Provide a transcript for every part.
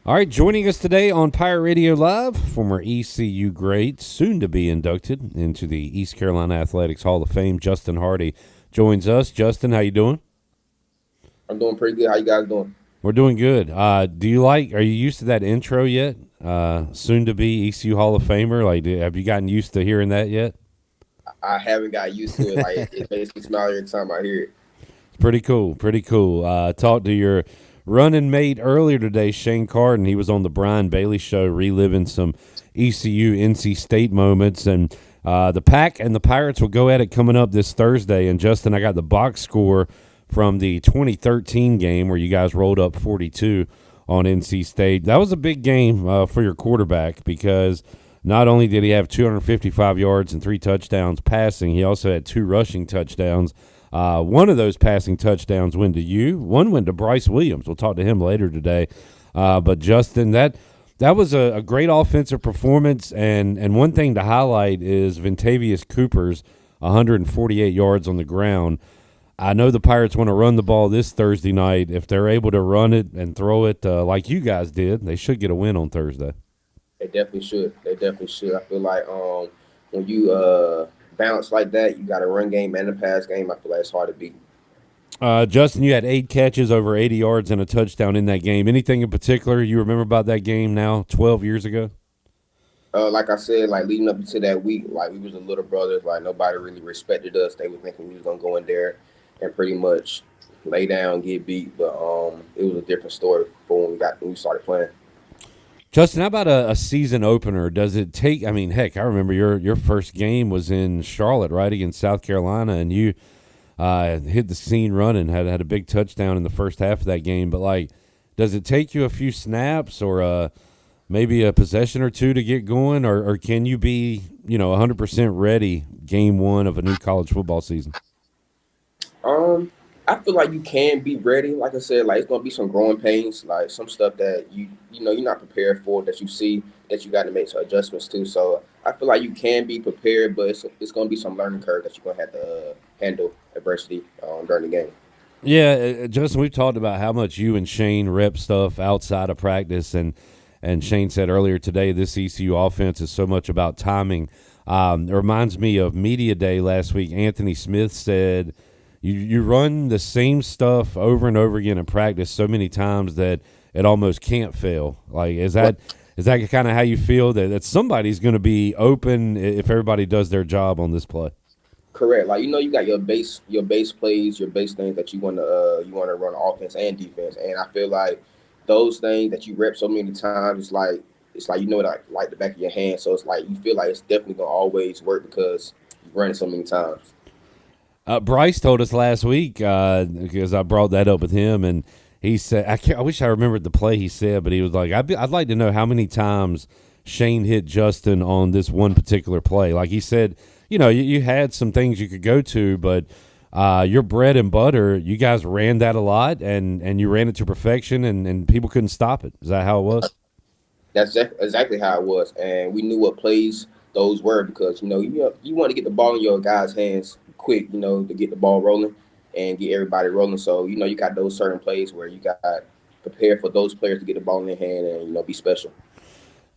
All right, joining us today on Pirate Radio Live, former ECU great, soon to be inducted into the East Carolina Athletics Hall of Fame, Justin Hardy joins us. Justin, how you doing? I'm doing pretty good. How you guys doing? We're doing good. Are you used to that intro yet? Soon to be ECU Hall of Famer. Have you gotten used to hearing that yet? I haven't got used to it. Like it makes me smile every time I hear it. Pretty cool, pretty cool. Talked to your running mate earlier today, Shane Carden. He was on the Brian Bailey Show reliving some ECU NC State moments. And the Pack and the Pirates will go at it coming up this Thursday. And, Justin, I got the box score from the 2013 game where you guys rolled up 42 on NC State. That was a big game for your quarterback because not only did he have 255 yards and 3 touchdowns passing, he also had 2 rushing touchdowns. One of those passing touchdowns went to you. One went to Bryce Williams. We'll talk to him later today. But Justin, that was a great offensive performance. And one thing to highlight is Ventavious Cooper's 148 yards on the ground. I know the Pirates want to run the ball this Thursday night. If they're able to run it and throw it like you guys did, they should get a win on Thursday. They definitely should. They definitely should. I feel like when you balance like that, you got a run game and a pass game. I feel like it's hard to beat. Justin, you had 8 catches, over 80 yards, and a touchdown in that game. Anything in particular you remember about that game now, 12 years ago? Like I said, like leading up into that week, like we was the little brothers. Like nobody really respected us. They were thinking we was gonna go in there and pretty much lay down, get beat. But it was a different story for when we started playing. Justin, how about a season opener? Does it take? I mean, heck, I remember your first game was in Charlotte, right, against South Carolina, and you hit the scene running, had a big touchdown in the first half of that game. But does it take you a few snaps or maybe a possession or two to get going, or can you be 100% ready game one of a new college football season? I feel like you can be ready. Like I said, like it's gonna be some growing pains, like some stuff that you're not prepared for that you see that you got to make some adjustments to. So I feel like you can be prepared, but it's gonna be some learning curve that you're gonna have to handle adversity during the game. Yeah, Justin, we've talked about how much you and Shane rep stuff outside of practice, and Shane said earlier today this ECU offense is so much about timing. It reminds me of Media Day last week. Anthony Smith said you run the same stuff over and over again in practice so many times that it almost can't fail. Like, is that kind of how you feel that somebody's going to be open if everybody does their job on this play? Correct. Like you got your base plays, your base things that you want to run offense and defense. And I feel like those things that you rep so many times, it's like you know it like the back of your hand. So it's like you feel like it's definitely gonna always work because you run it so many times. Bryce told us last week because I brought that up with him, and he said, I wish I remembered the play he said, but he was like, I'd like to know how many times Shane hit Justin on this one particular play. Like he said, you had some things you could go to, but your bread and butter, you guys ran that a lot, and you ran it to perfection, and people couldn't stop it. Is that how it was? That's exactly how it was, and we knew what plays those were because you want to get the ball in your guys' hands quick, to get the ball rolling and get everybody rolling. So you got those certain plays where you got prepared for those players to get the ball in their hand and be special.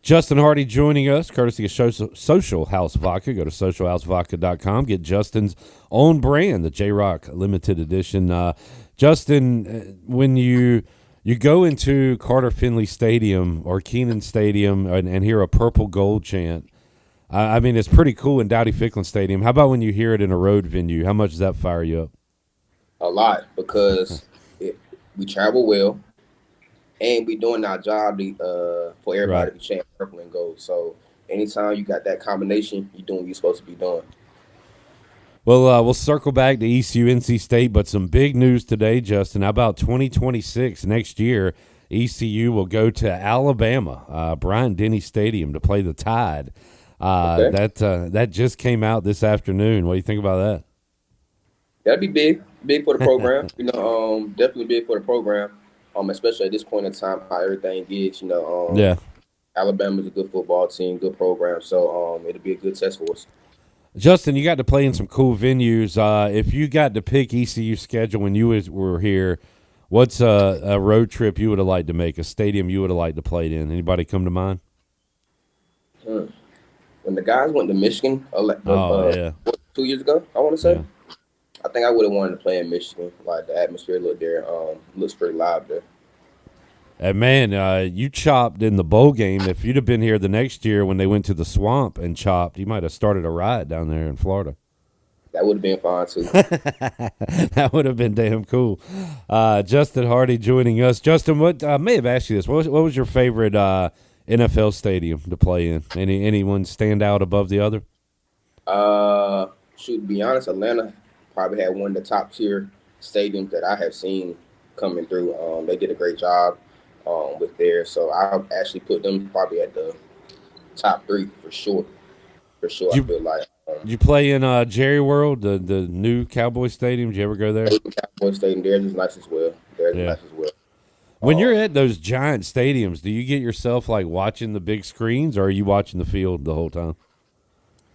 Justin Hardy joining us, courtesy of Social House Vodka. Go to socialhousevodka.com. Get Justin's own brand, the J-Rock Limited Edition. Justin, when you go into Carter Finley Stadium or Kenan Stadium and hear a purple gold chant, I mean, it's pretty cool in Dowdy Ficklen Stadium. How about when you hear it in a road venue? How much does that fire you up? A lot because we travel well and we doing our job for everybody Right. to chant purple and gold. So anytime you got that combination, you're doing what you're supposed to be doing. Well, we'll circle back to ECU NC State, but some big news today, Justin. How about 2026 next year? ECU will go to Alabama, Bryant-Denny Stadium, to play the Tide. Okay, That just came out this afternoon. What do you think about that'd be big for the program. Definitely big for the program. Especially at this point in time, how everything is. that? Yeah. Alabama's a good football team, good program. So it'll be a good test for us. Justin, you got to play in some cool venues. If you got to pick ECU schedule when you were here, What's a road trip you would have liked to make? A stadium you would have liked to play in? Anybody come to mind? Hmm. When the guys went to Michigan, Oh yeah, 2 years ago, I want to say, yeah. I think I would have wanted to play in Michigan. Like the atmosphere looked there, looks pretty live there. And man, you chopped in the bowl game. If you'd have been here the next year when they went to the swamp and chopped, you might have started a riot down there in Florida. That would have been fun too. That would have been damn cool. Justin Hardy joining us. Justin, what I may have asked you this. What was your favorite NFL stadium to play in? Anyone stand out above the other? Shoot, to be honest, Atlanta probably had one of the top tier stadiums that I have seen coming through. They did a great job with theirs, so I actually put them probably at the top three for sure. For sure, I Did you, feel like did you play in Jerry World, the new Cowboy Stadium? Did you ever go there? Cowboy Stadium theirs is nice as well. Theirs is Yeah. nice as well. When you're Um, at those giant stadiums, do you get yourself like watching the big screens, or are you watching the field the whole time?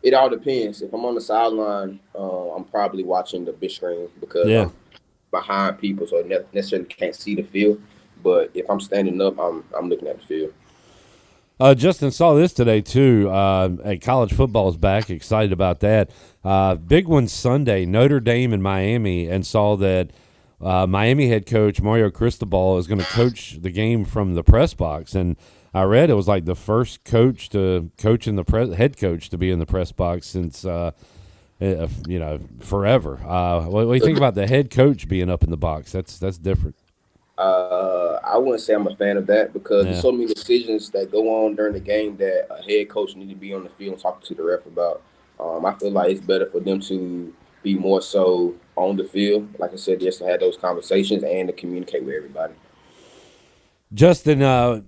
it all depends. If I'm on the sideline, I'm probably watching the big screen because Yeah. I'm behind people, so I necessarily can't see the field. But if I'm standing up, I'm looking at the field. Justin saw this today too. College football is back. Excited about that. Big one Sunday. Notre Dame and Miami, and saw that Miami head coach Mario Cristobal is going to coach the game from the press box. And I read it was like the first coach to coach in the head coach to be in the press box since forever. What do you think about the head coach being up in the box? That's different. I wouldn't say I'm a fan of that because there's Yeah. so many decisions that go on during the game that a head coach need to be on the field and talking to the ref about. I feel like it's better for them to be more so on the field, like I said, just to have those conversations and to communicate with everybody. Justin,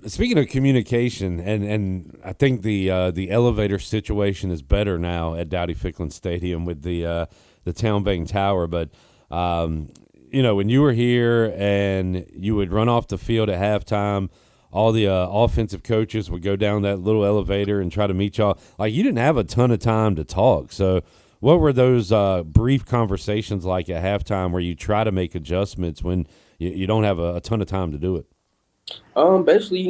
speaking of communication, and I think the elevator situation is better now at Dowdy Ficklin Stadium with the Town Bank Tower. But when you were here and you would run off the field at halftime, all the offensive coaches would go down that little elevator and try to meet y'all. Like you didn't have a ton of time to talk. So, what were those brief conversations like at halftime where you try to make adjustments when you don't have a ton of time to do it? Basically,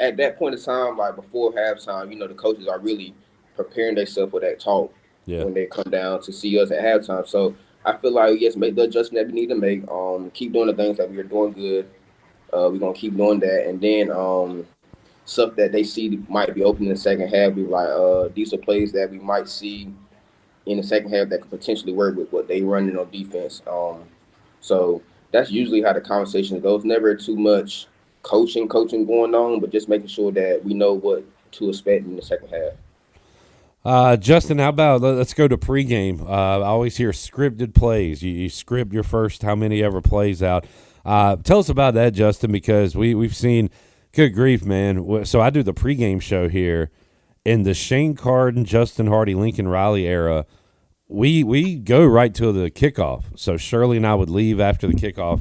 at that point in time, like before halftime, the coaches are really preparing themselves for that talk Yeah. when they come down to see us at halftime. So I feel like yes, make the adjustment that we need to make. Keep doing the things that we are doing good. We're gonna keep doing that, and then stuff that they see might be open in the second half. Be like, these are plays that we might see in the second half that could potentially work with what they running on defense. So that's usually how the conversation goes. Never too much coaching going on, but just making sure that we know what to expect in the second half. Justin, how about let's go to pregame? I always hear scripted plays. You script your first how many ever plays out. Tell us about that, Justin, because we've seen, good grief, man. So I do the pregame show here in the Shane Carden, Justin Hardy, Lincoln Riley era. We go right to the kickoff. So Shirley and I would leave after the kickoff.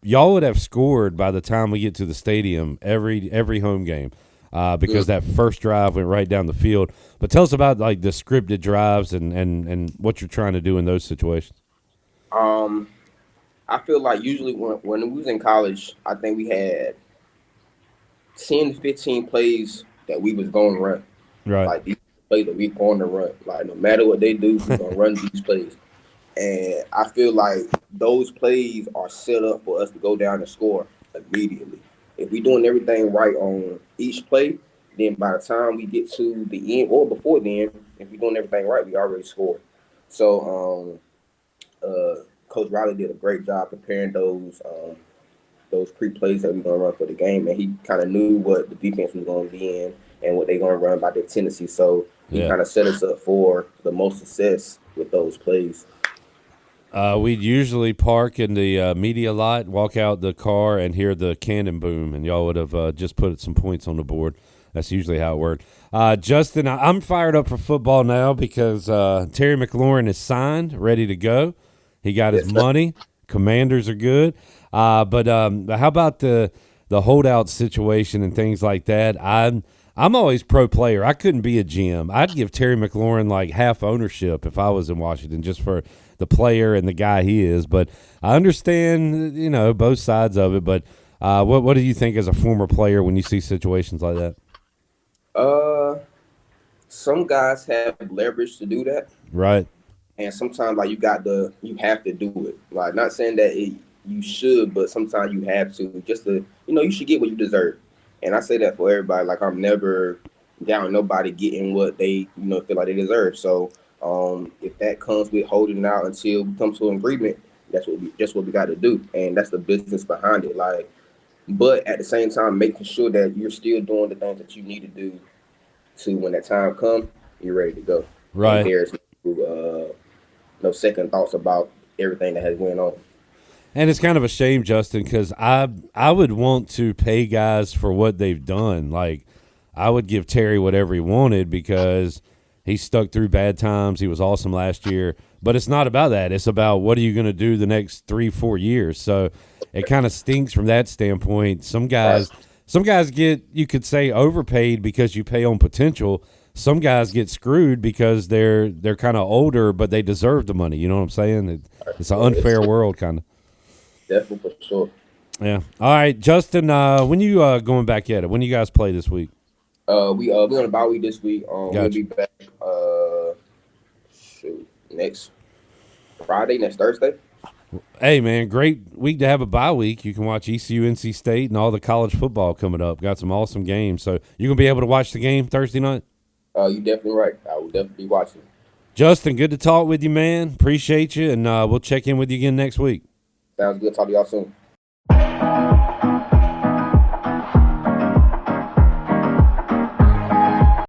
Y'all would have scored by the time we get to the stadium every home game. Because that first drive went right down the field. But tell us about like the scripted drives and what you're trying to do in those situations. Um, I feel like usually when we was in college, I think we had 10 to 15 plays that we was going to run. Right. Like these plays that we going to run. Like no matter what they do, we're going to run these plays. And I feel like those plays are set up for us to go down and score immediately. If we're doing everything right on each play, then by the time we get to the end or before then, if we're doing everything right, we already scored. So Coach Riley did a great job preparing those pre-plays that we're gonna run for the game, and he kind of knew what the defense was gonna be in and what they're gonna run by their tendency. So he Yeah. kind of set us up for the most success with those plays. We'd usually park in the media lot, walk out the car, and hear the cannon boom, and y'all would have just put some points on the board. That's usually how it worked. Justin, I'm fired up for football now because Terry McLaurin is signed, ready to go. He got his Yes, sir. money. Commanders are good. But how about the holdout situation and things like that? I'm always pro player. I couldn't be a GM. I'd give Terry McLaurin like half ownership if I was in Washington, the player and the guy he is. But I understand, both sides of it. But what do you think as a former player when you see situations like that? Uh, some guys have leverage to do that, Right. and sometimes like you have to do it. Like not saying that you should, but sometimes you have to just to you should get what you deserve. And I say that for everybody. Like I'm never down nobody getting what they feel like they deserve. So if that comes with holding out until we come to an agreement, that's what we got to do, and that's the business behind it. Like, but at the same time, making sure that you're still doing the things that you need to do to when that time comes, you're ready to go, and Right. there's no second thoughts about everything that has went on. And it's kind of a shame, Justin, because I would want to pay guys for what they've done. Like I would give Terry whatever he wanted because he stuck through bad times. He was awesome last year, but it's not about that. It's about what are you going to do the next 3-4 years. So it kind of stinks from that standpoint. Right. Some guys get, you could say, overpaid because you pay on potential. Some guys get screwed because they're kind of older, but they deserve the money. You know what I'm saying? It's an So it's unfair world, kind of. definitely for sure. Yeah. All right, Justin. When you going back at it? When you guys play this week? We on a bye week this week. We'll Gotcha. be back. Next Friday, next Thursday. Hey, man, great week to have a bye week. You can watch ECU, NC State, and all the college football coming up. Got some awesome games. So you gonna be able to watch the game Thursday night? You definitely right. I will definitely be watching. Justin, good to talk with you, man. Appreciate you, and we'll check in with you again next week. Sounds good. Talk to y'all soon.